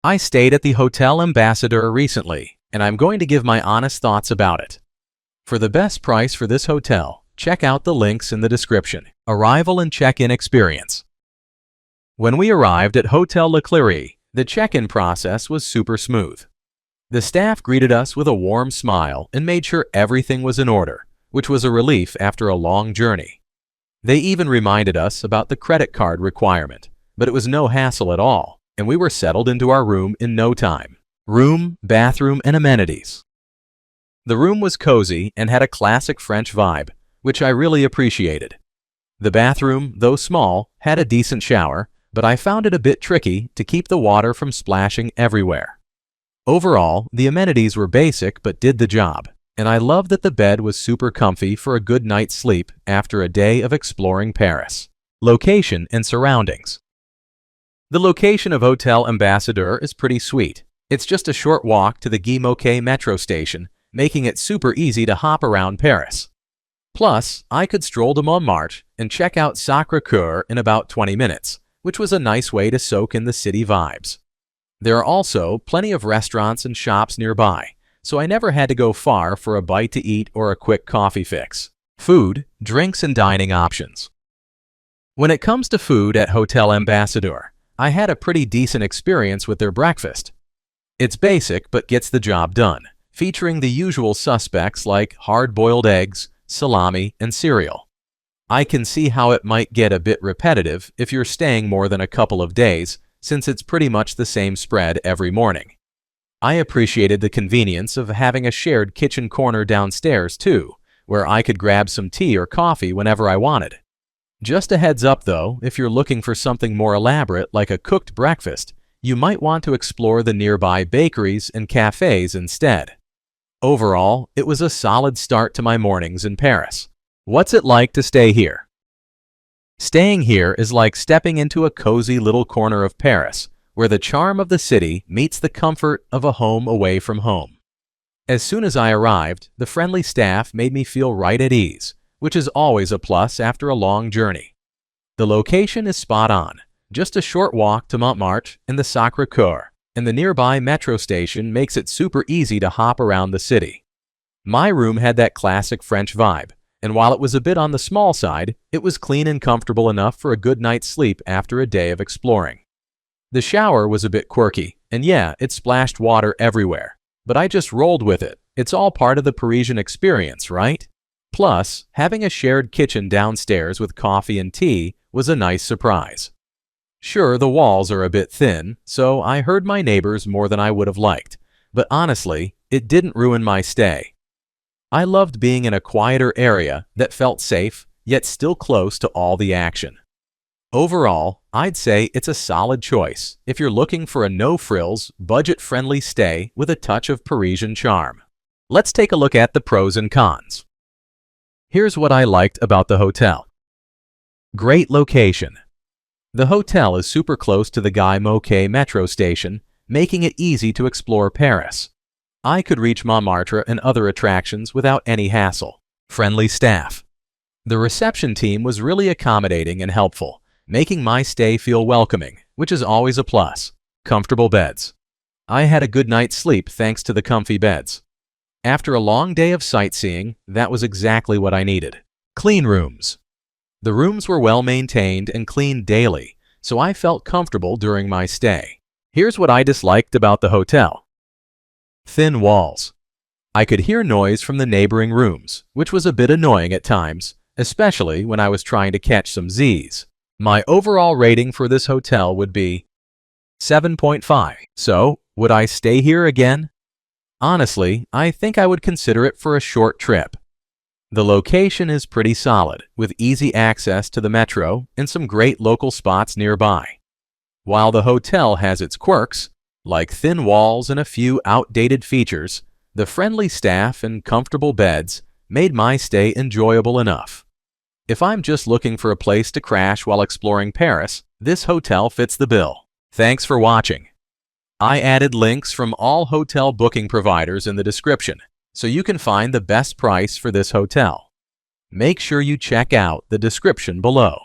I stayed at the Hôtel Ambassadeur recently, and I'm going to give my honest thoughts about it. For the best price for this hotel, check out the links in the description. Arrival and check-in experience. When we arrived at Hôtel Le Cléry, the check-in process was super smooth. The staff greeted us with a warm smile and made sure everything was in order, which was a relief after a long journey. They even reminded us about the credit card requirement, but it was no hassle at all, and we were settled into our room in no time. Room, bathroom, and amenities. The room was cozy and had a classic French vibe, which I really appreciated. The bathroom, though small, had a decent shower, but I found it a bit tricky to keep the water from splashing everywhere. Overall, the amenities were basic but did the job, and I loved that the bed was super comfy for a good night's sleep after a day of exploring Paris. Location and surroundings. The location of Hôtel Ambassadeur is pretty sweet. It's just a short walk to the Guy Moquet metro station, making it super easy to hop around Paris. Plus, I could stroll to Montmartre and check out Sacré-Cœur in about 20 minutes, which was a nice way to soak in the city vibes. There are also plenty of restaurants and shops nearby, so I never had to go far for a bite to eat or a quick coffee fix. Food, drinks, and dining options. When it comes to food at Hôtel Ambassadeur, I had a pretty decent experience with their breakfast. It's basic but gets the job done, featuring the usual suspects like hard-boiled eggs, salami, and cereal. I can see how it might get a bit repetitive if you're staying more than a couple of days, since it's pretty much the same spread every morning. I appreciated the convenience of having a shared kitchen corner downstairs too, where I could grab some tea or coffee whenever I wanted. Just a heads up though, if you're looking for something more elaborate like a cooked breakfast, you might want to explore the nearby bakeries and cafes instead. Overall, it was a solid start to my mornings in Paris. What's it like to stay here? Staying here is like stepping into a cozy little corner of Paris, where the charm of the city meets the comfort of a home away from home. As soon as I arrived, the friendly staff made me feel right at ease, which is always a plus after a long journey. The location is spot on, just a short walk to Montmartre and the Sacré-Cœur, and the nearby metro station makes it super easy to hop around the city. My room had that classic French vibe, and while it was a bit on the small side, it was clean and comfortable enough for a good night's sleep after a day of exploring. The shower was a bit quirky, and yeah, it splashed water everywhere, but I just rolled with it. It's all part of the Parisian experience, right? Plus, having a shared kitchen downstairs with coffee and tea was a nice surprise. Sure, the walls are a bit thin, so I heard my neighbors more than I would have liked, but honestly, it didn't ruin my stay. I loved being in a quieter area that felt safe, yet still close to all the action. Overall, I'd say it's a solid choice if you're looking for a no-frills, budget-friendly stay with a touch of Parisian charm. Let's take a look at the pros and cons. Here's what I liked about the hotel. Great location. The hotel is super close to the Guy Moquet metro station, making it easy to explore Paris. I could reach Montmartre and other attractions without any hassle. Friendly staff. The reception team was really accommodating and helpful, making my stay feel welcoming, which is always a plus. Comfortable beds. I had a good night's sleep thanks to the comfy beds. After a long day of sightseeing, that was exactly what I needed. Clean rooms. The rooms were well maintained and cleaned daily, so I felt comfortable during my stay. Here's what I disliked about the hotel. Thin walls. I could hear noise from the neighboring rooms, which was a bit annoying at times, especially when I was trying to catch some Z's. My overall rating for this hotel would be 7.5. So, would I stay here again? Honestly, I think I would consider it for a short trip. The location is pretty solid, with easy access to the metro and some great local spots nearby. While the hotel has its quirks, like thin walls and a few outdated features, the friendly staff and comfortable beds made my stay enjoyable enough. If I'm just looking for a place to crash while exploring Paris, this hotel fits the bill. Thanks for watching. I added links from all hotel booking providers in the description, so you can find the best price for this hotel. Make sure you check out the description below.